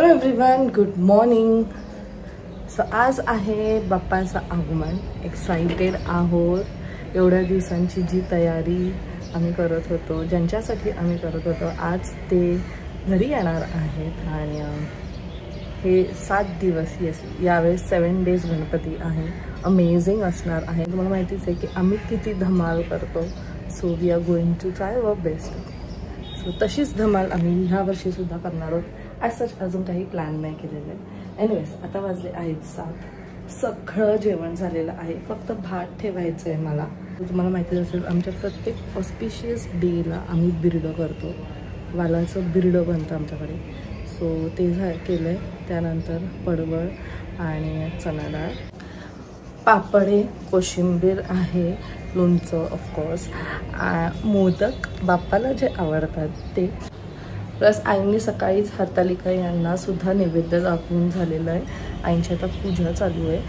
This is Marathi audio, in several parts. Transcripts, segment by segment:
Everyone, good morning. सो आज आहे बाप्पाचं आगमन. एक्साइटेड आहोत. एवढ्या दिवसांची जी तयारी आम्ही करत होतो, ज्यांच्यासाठी आम्ही करत होतो, आज ते घरी येणार आहेत. आणि हे 7 दिवस, येस, यावेळेस 7 डेज गणपती आहे. अमेझिंग असणार आहे. तुम्हाला माहितीच आहे की आम्ही किती धमाल करतो. So we are going to try our best. So तशीच धमाल आम्ही ह्या वर्षी सुद्धा करणार आहोत. ॲज सच अजून काही प्लॅन नाही केलेलं आहे. एनिवेज, आता वाजले आहेत 7. सगळं जेवण झालेलं आहे. फक्त भात ठेवायचं आहे मला. तुम्हाला माहिती असेल, आमच्या प्रत्येक ऑस्पिशियस डेला आम्ही बिरडं करतो. वालाचं बिरडं बनतं आमच्याकडे. सो ते केलं आहे. त्यानंतर पडवळ आणि चणा डाळ, पापडे, कोशिंबीर आहे, लोणचं ऑफकोर्स, मोदक बाप्पाला जे आवडतात ते. प्लस आईंनी सकाळीच हरतालिका यांना सुद्धा नैवेद्य दाखवून झालेलं आहे. आईंची आता पूजा चालू आहे.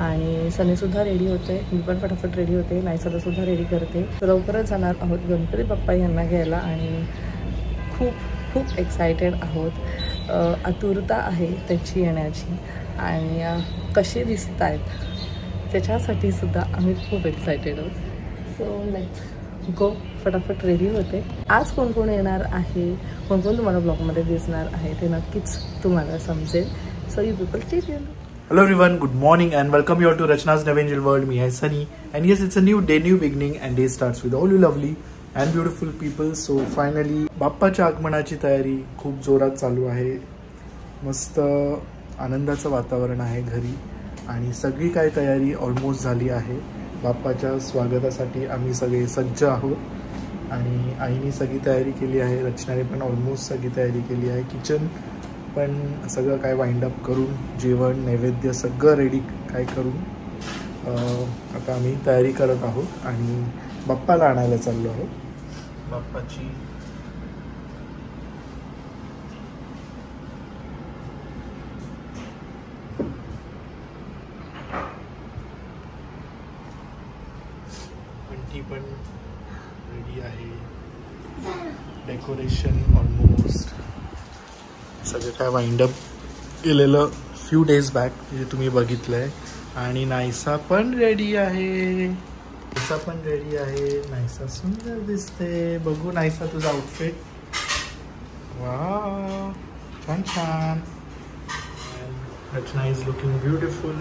आणि सनीसुद्धा रेडी होते. मी पण फटाफट रेडी होते. नाईसालासुद्धा रेडी करते. लवकरच जाणार आहोत गणपती बाप्पा यांना घ्यायला. आणि खूप खूप एक्सायटेड आहोत. आतुरता आहे त्याची येण्याची. आणि कसे दिसत आहेत त्याच्यासाठी सुद्धा आम्ही खूप एक्सायटेड आहोत. So let's go. फटाफट रेडी होते. आज कोण कोण येणार आहे, कोण कोण तुम्हाला ब्लॉगमध्ये दिसणार आहे ते नक्कीच तुम्हाला समजेल. So you people stay tuned. Hello everyone, good morning and welcome you all to Rachna's New Angel World. Me is Sunny and yes, it's a new day, new beginning and day starts with all you lovely and beautiful people. So finally बाप्पाच्या आगमनाची तयारी खूप जोरात चालू आहे. मस्त आनंदाचं वातावरण आहे घरी आणि सगळी काय तयारी ऑलमोस्ट झाली आहे. बाप्पाच्या स्वागतासाठी आम्ही सगळे सज्ज आहोत आणि आईने सगळी तयारी केली आहे. रचनाने पण ऑलमोस्ट सगळी तयारी केली आहे. किचन पण सगळं काय वाइंड अप करून, जेवण, नैवेद्य सगळं रेडी काय करून आता आम्ही तयारी करत आहोत आणि बाप्पाला आणायला चाललो आहोत. बाप्पाची घंटी पण रेडी आहे. डेकोरेशन ऑलमोस्ट सगळं काय वाइंड अप केलेलं फ्यू डेज बॅक, जे तुम्ही बघितलंय. आणि नाईसा पण रेडी आहे. नाईसा सुंदर दिसते. बघू नाईसा तुझा आउटफिट. वाव, छान छान. Rachana is looking beautiful.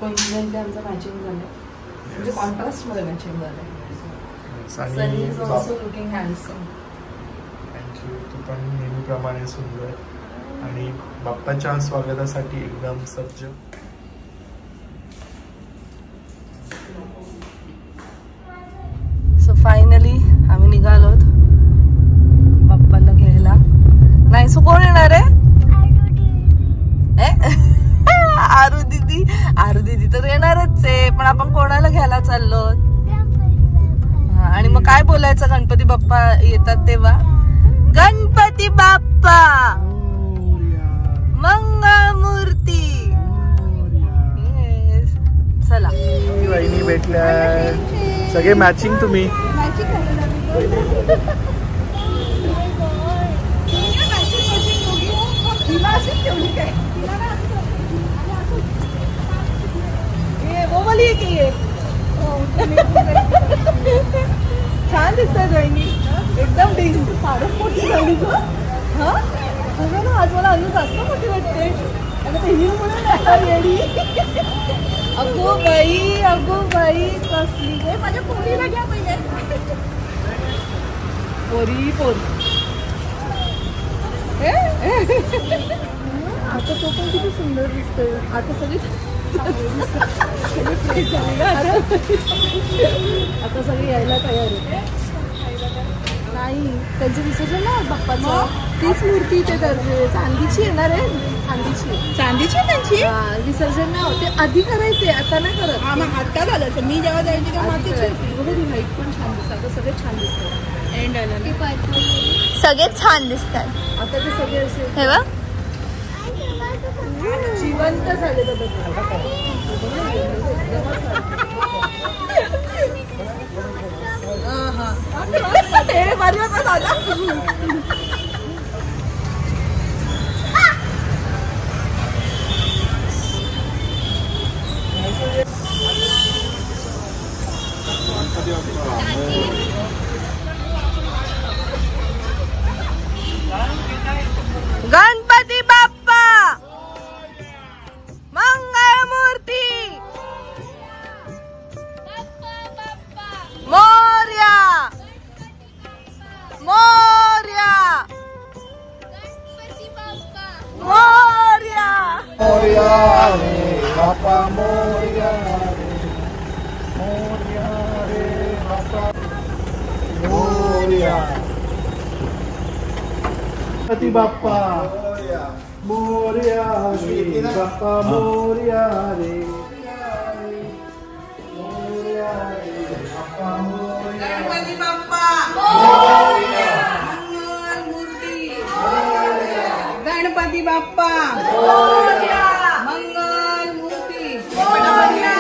आमचं मॅचिंग झालं, म्हणजे कॉन्ट्रास्टमध्ये मॅचिंग झालं. Sunny is also looking handsome. Thank you. तू पण नेहमीप्रमाणे सुंदर आणि बाप्पाच्या स्वागतासाठी एकदम सज्ज. सो फायनली आम्ही निघालोत बाप्पाला घ्यायला. नाही, सो कोण येणार आहे? आरू दीदी तर येणारच आहे. पण आपण कोणाला घ्यायला चाललो? आणि मग काय बोलायचं गणपती बाप्पा येतात तेव्हा? गणपती बाप्पा मंगळमूर्ती. चला, वहिनी भेटल्या. सगळे मॅचिंग. तुम्ही छान दिसतंय वहिनी. एकदम फारच मोठी झाली ग. हा, आज मला अजून जास्त मोठी वाटते. अगो बाई कसली गे. माझ्या पोरीला घ्या पहिले. पोर आता तो पण किती सुंदर दिसतोय. आता सगळी आता सगळी यायला तयार आहे. नाही, त्यांचं विसर्जन ना बाप्पाचं. तीच मूर्ती ते चांदीची येणार आहे. चांदीची त्यांची विसर्जन ना ते आधी करायचे, आता नाही करत. आता झालं. मी जेव्हा जायची तेव्हा लाईट पण छान दिसतात. आता सगळे छान दिसतात. एंड आला, सगळे छान दिसतात. आता ते सगळे असे हे बघ जिवंत झाले. गणपती बाप्पा मंगळ मूर्ती मोरया मोरया मोरया मोरया रे बाप्पा मोरया मोरया रे बाप्पा मोरया गणपती बाप्पा मोरया रे बाप्पा मोरया रे मोरया रे बाप्पा मोरया गणपती बाप्पा मोरया मंगळ मूर्ती गणपती बाप्पा मोरया मंगळ मूर्ती मोरया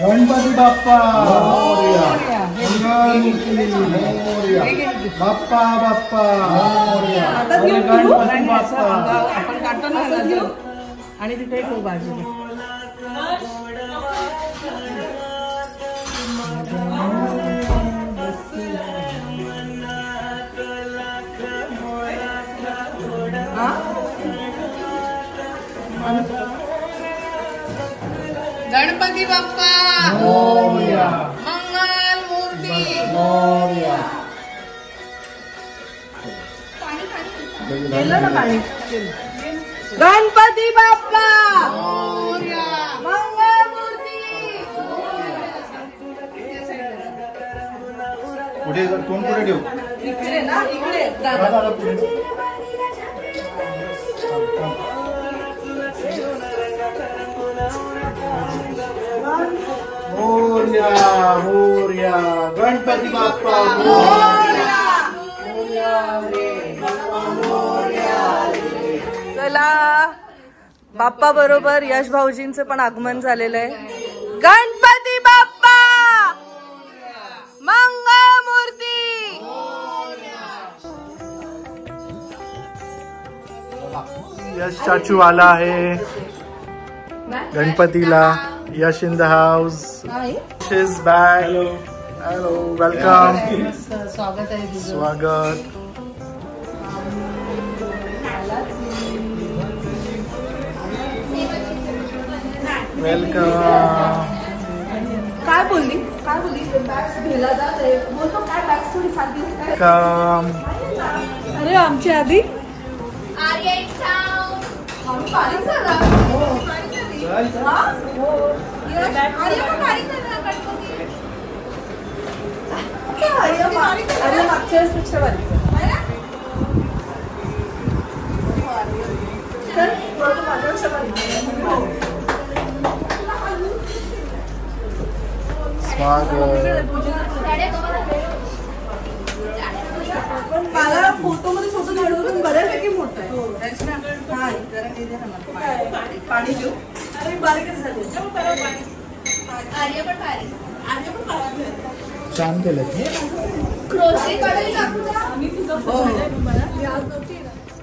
गणपती बाप्पा मोरया मंगळ मूर्ती मोरया बाप्पा बाप्पा मोरया गणपती बाप्पा आपण काढतो ना आणि तिथे ठेवू बाजूला गणपती बाप्पा मोरया मंगल मूर्ती मोरया गेलं ना पाणी गणपती बाप्पा मोरया मंगल मूर्ती पुढे कोण पुढे ठेवू इकडे ना इकडे दादा पुढे मोरया मोरया गणपती बाप्पा मोरया मोरया रे बाप्पा मोरया रे. चला बाप्पा बरोबर यश भाऊजींचं पण आगमन झालेलं आहे. गणपती बाप्पा मंगळ मूर्ती यश चाचू आला आहे गणपतीला. Yash in the house. Is back. Hello welcome. स्वागत आहे तुझं. स्वागत. वेलकम. काय बोलली बॅग्स घ्यायला जात आहे बोलतो काय बॅग्स थोडी फाटली वेलकम. अरे आमच्या आधी बारीक झाला अरे मागच्या वेळेसपेक्षा बारीक मला फोटो मध्ये फोटो काढून बऱ्यापैकी मोठा आहे. पाणी घेऊ. अरे बारीकच झाले. छान केलं.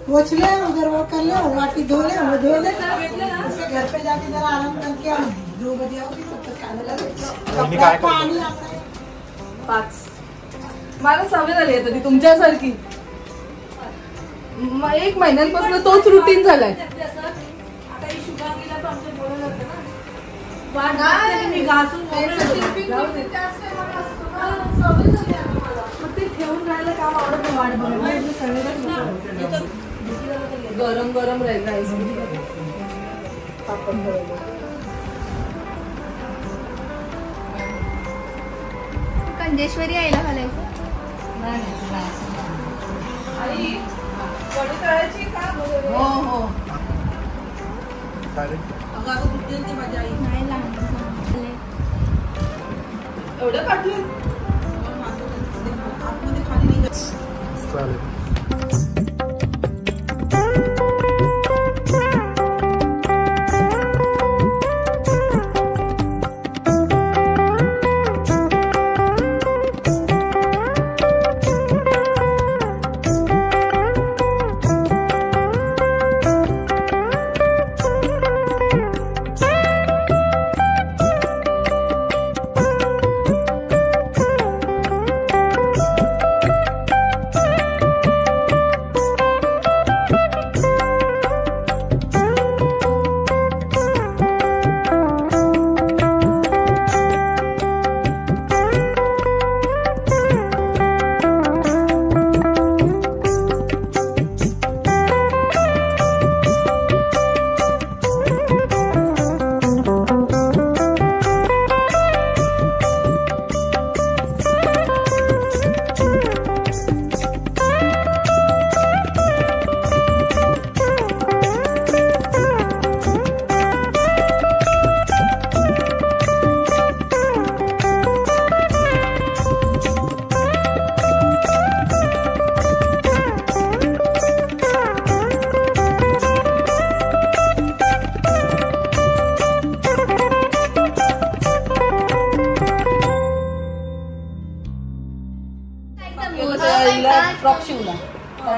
पोछले उधर वो कर ले वाटी धो ले वो धो ले उसके घर पे जाके जरा आराम करके हम 2 बजे आओगी तब तक खाने लगे. पानी आता है 5. मला सवय झाली आहे ती तुमच्यासारखी. 1 महिन्यांपासून तोच रुटीन झालाय. मी घासून ते ठेवून राहिलं काम आवडत नाही. वाट बघायला गरम गरम राईस पापड कंदेश्वरी आईला घालायचं. आई वडी तळायची का? हो हो. अगं आता कुठे ती माझी आई नाही लहान एवढं काढलं आतमध्ये खाली निघत. चालेल.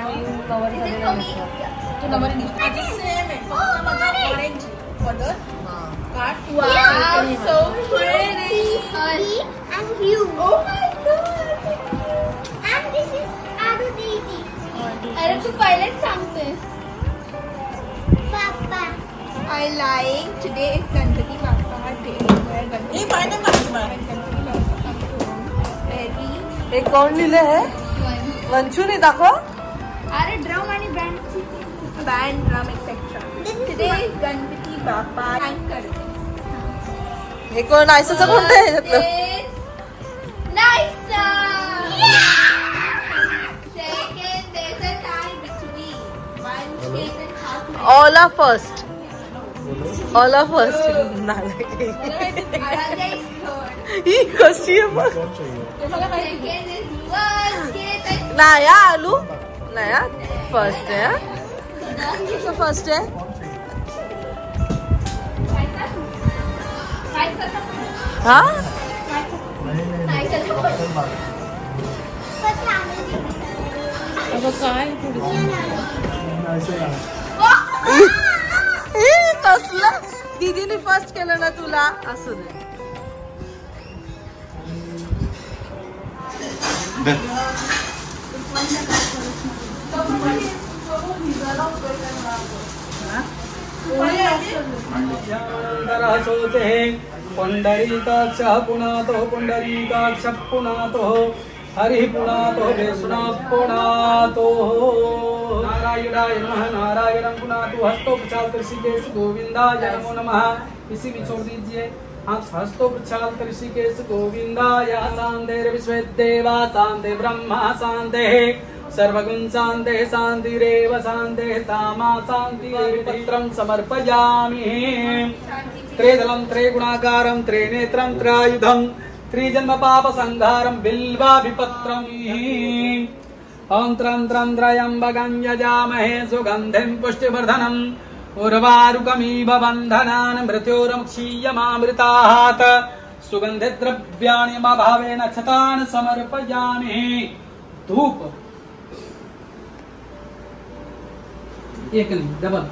मी नवर झालेला नसतो. तू नंबर ऑरेंज पदर Wow, so pretty. And you. Oh my god. And this is Adu Didi. अरे तू पहिलेच सांगतेस. Papa. I like today is Ganpati Bappa day. Where Ganpati. Ganpati Bappa come to very. हे कोण लिहिले आहे? वंशूने दाखव. अरे ड्रम आणि band drum etc. Today is Ganpati Bappa. Thank करते. हे कोण आयसाचं कोणतं आहे ह्याच्यातलं? Nice. Second, there's a tie between. One came and half. All are first. All are first. नाही. Aradhya is third. ही कशी आहे बघ. Second is one came. नाया आलू. नाया फर्स्ट आहे. फर्स्ट आहे. हा काय कसलं दीदीने फर्स्ट केलं ना तुला असू दे. पुंडरीकाक्ष पुनातो पुंडरीकाक्ष पुनातो हरि पुनातो विष्णु पुनातो नारायणाय नमः नारायणं पुनातो हस्तोपचार ऋषिकेश गोविंदाय नमो नमः. इसी भी छोड़ दीजिए आप हस्तोपचार ऋषिकेश गोविंदाय. शांतिर विश्वदेवा शांति ब्रह्मा शांति सर्वगुण शांति शांतिरेव शांति सामा शांति. पत्रं समर्पयामि. त्रिदलं त्रिगुणाकारं त्रिनेत्रं त्रायुधं त्रिजन्म पाप संहारं बिल्वाभिपत्रम्. ओं त्रं त्रयंबकं यजामहे सुगन्धिं पुष्टिवर्धनम् उर्वारुकमिव बन्धनान् मृत्योर्मुक्षीयमामृतात्. सुगन्धिद्रव्याणि भावेन क्षतान् समर्पयामि. धूप एक नहीं डबल.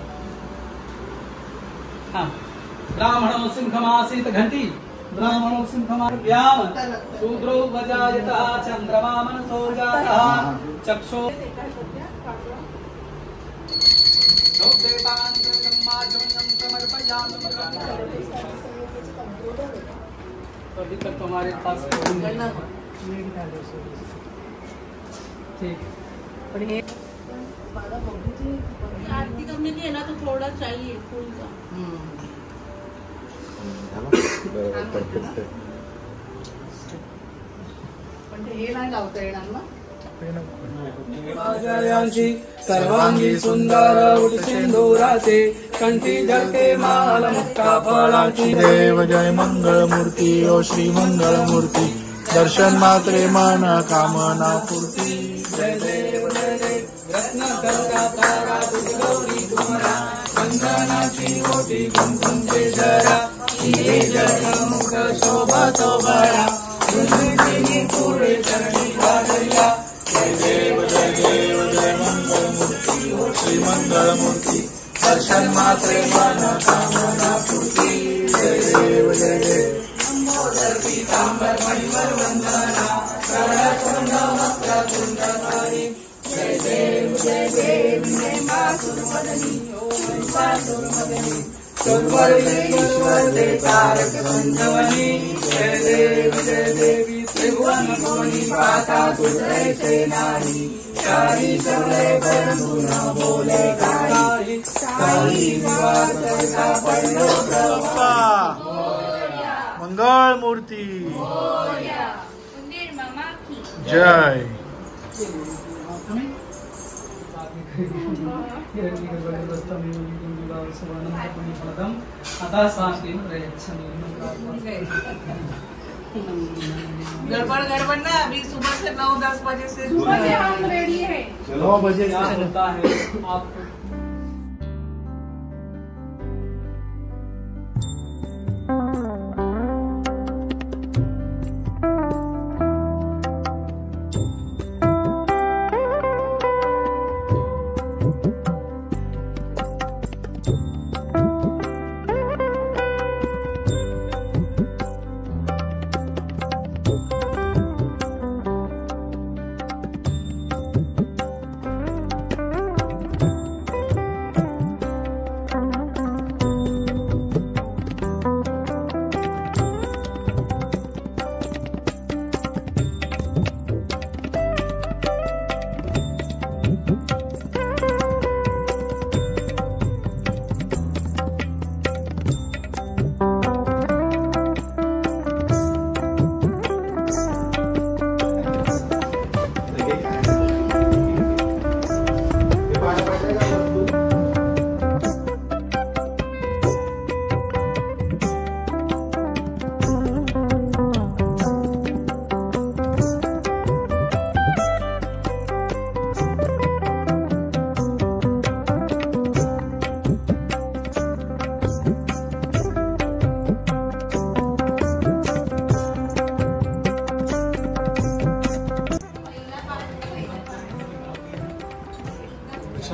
हाँ ब्राह्मणो सिंहमासीत घंटी ब्राह्मणो सिंहमाव्याम शूद्रो वजायतः चंद्रमा मनसो जातः चक्षो अभी तक हमारे पास ठीक. आरती करने की है ना तो थोड़ा चाहिए फूल का. पण हे नाही लावता येणार ना. सर्वांगी सुंदर उठसिंदुराचे कंठी जळके माल मुक्ता फळाची. देव जय मंगल मूर्ती ओ श्री मंगल मूर्ती दर्शन मात्रे मन कामना पूर्ती. जय देव जय देव रत्न गंगा तारा गौरी तुम्हारा चंदनाची कोटी कुंकुमचे जरा हिरे जगमुख शोभा तो बरा पुढे चरणी वाजल्या. जय देव जय मंगल मूर्ती ओ श्री मंगल मूर्ती दर्शन मात्रे मन कामना पूर्ती. जय देव जय देव पीतांबर मणिवर वंदना सरळकुंड वक्र कुंडकारी. जय देव जय मातुर्मदनी ओम सातुर्मदनी सुरवरेश्वर दे तारक संजवनी. जय देवी त्रिभुवन कोणी पाता तुझे सेनानी. चारी सगळे बंधून बोले काही काही विवाद करता पडलो प्रभा. मंगल मूर्ती जय. गड़बड़ ना अभी सुबह से 9-10 बजे से हम रेडी है. चलो बजे क्या होता है आपको.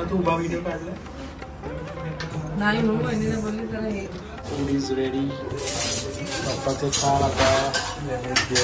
तू उभा व्हिडिओ काढलाय नाही म्हणून वहिनीने बोलली जरा हे फूड इज रेडी. बाप्पाचं छान आता नैवेद्य.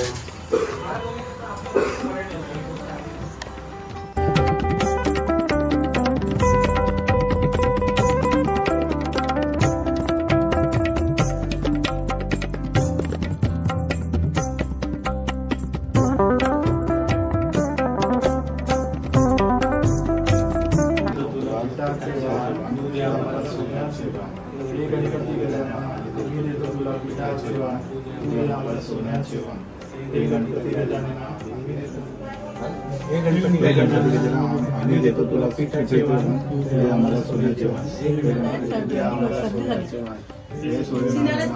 आम्ही देतो तुला पिठाचे आम्हाला सोन्याचे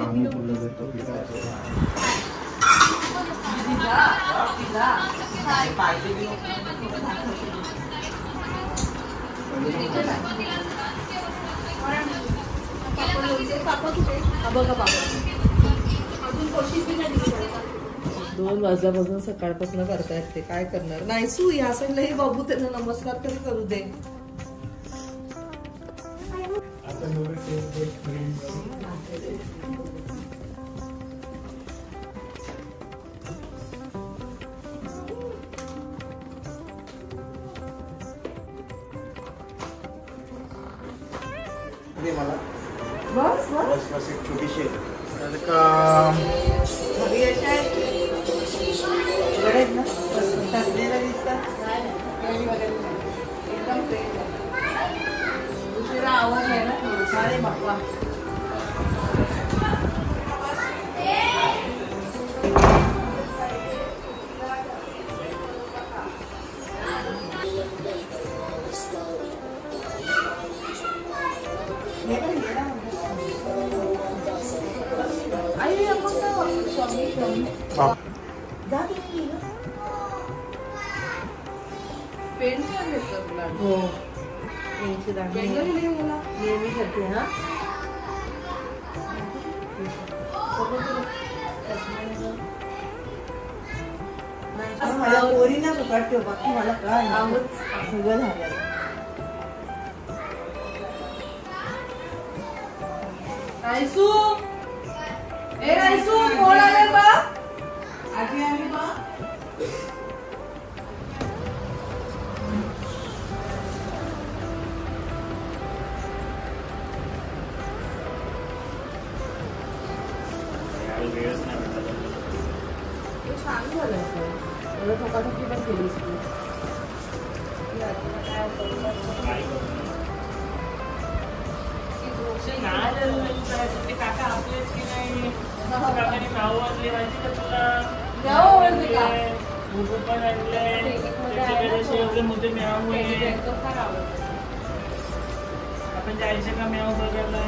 आम्ही तुला देतो पिठाचे. दोन वाजल्यापासून सकाळपासून करतायत ते. काय करणार. नाही सू या साईडला हे बाबू त्यांना नमस्कार तरी करू दे. बस बस एक छोटीशी उशिरा आवाज आहे ना थोडं. अरे बाप्पा पोरी ना पकडते बाकी मला काय सगळं झालं. रायसू ए रायसू कोण आले बा. आजी आली बा. छान झालं एवढं ठोकाठोकी पण केलीस तू. काका आपलेच की नाही. काकाने नाव आणले माहिती का तुला. पण आणले एवढे मोठे म्याव आहे. आपण जायचं का म्याव बघायला.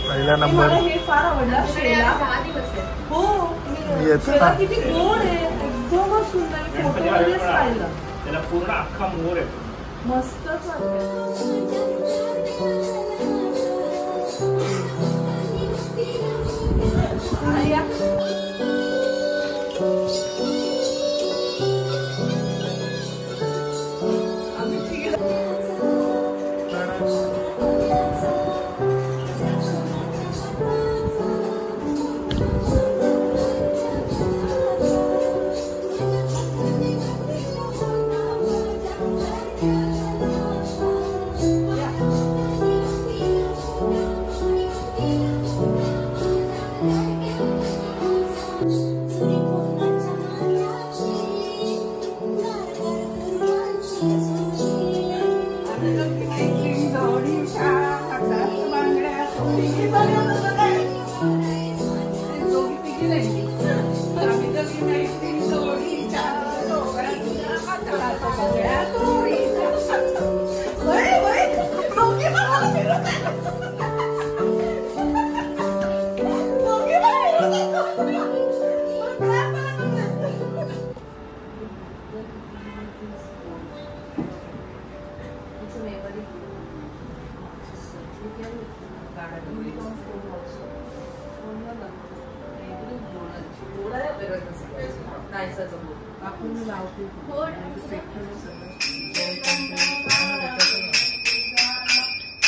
पहिला नंबर. हे फार आवडलं. शेला हो किती गोड आहे. एकदमच सुंदर. फोटोमध्येच पाहिलं. त्याला पूर्ण अख्खा मोर आहे. मस्तच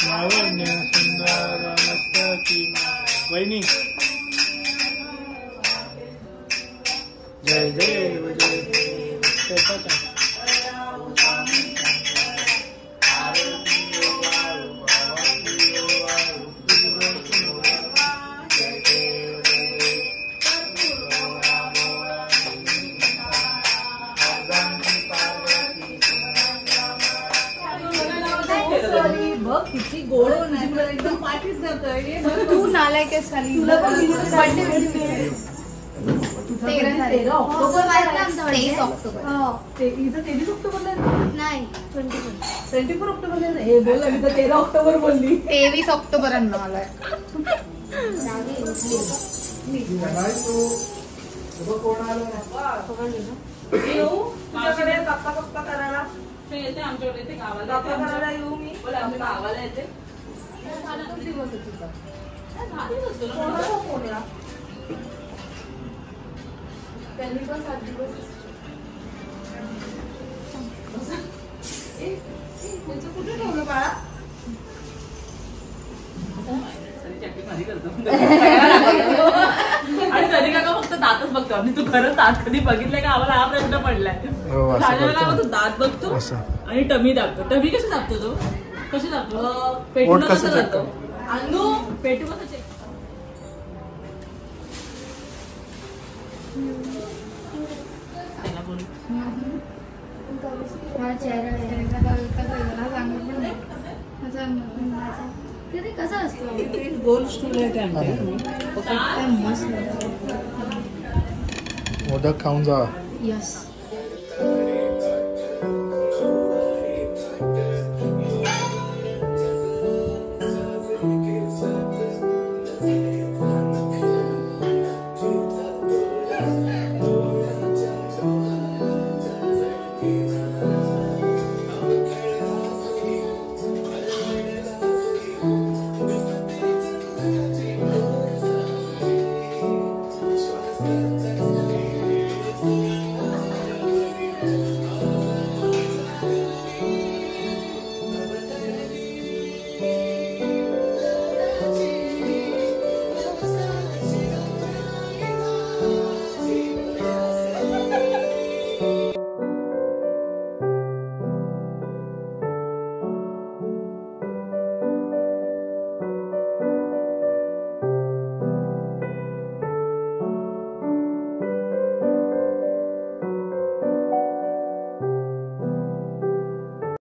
लावण्य सुंदर मस्तकी वहिनी जय देव जय देव किती गोड एकदम पाठीच जातोय तू नालायक आहेस खाली. नाही 24 ऑक्टोबर हे बोल मी तर 13 ऑक्टोबर बोलली. 23 ऑक्टोबर आलाय. तुझ्याकडे गप्पा करायला येते आमच्याकडे येते गावाला गप्पा करायला येऊ मी. बोला आमच्या गावाला येते. दिवस आहे तुझा त्यांनी पण 7 दिवस कुठे ठेवलं बाळा. आणि कधी काका फक्त दातच बघतो आम्ही. तू खरंच दात कधी बघितलंय का? आम्हाला हा प्रश्न पडलाय. तू दात बघतो आणि टमी दाबतो. टमी कशी दाबतो तो? कशी दाबतो? पेटून कसं करतो? अनु पेटू कसं चेक? कसा असतो गोल स्टूल आहे त्यामध्ये. मोदक खाऊन जा. यस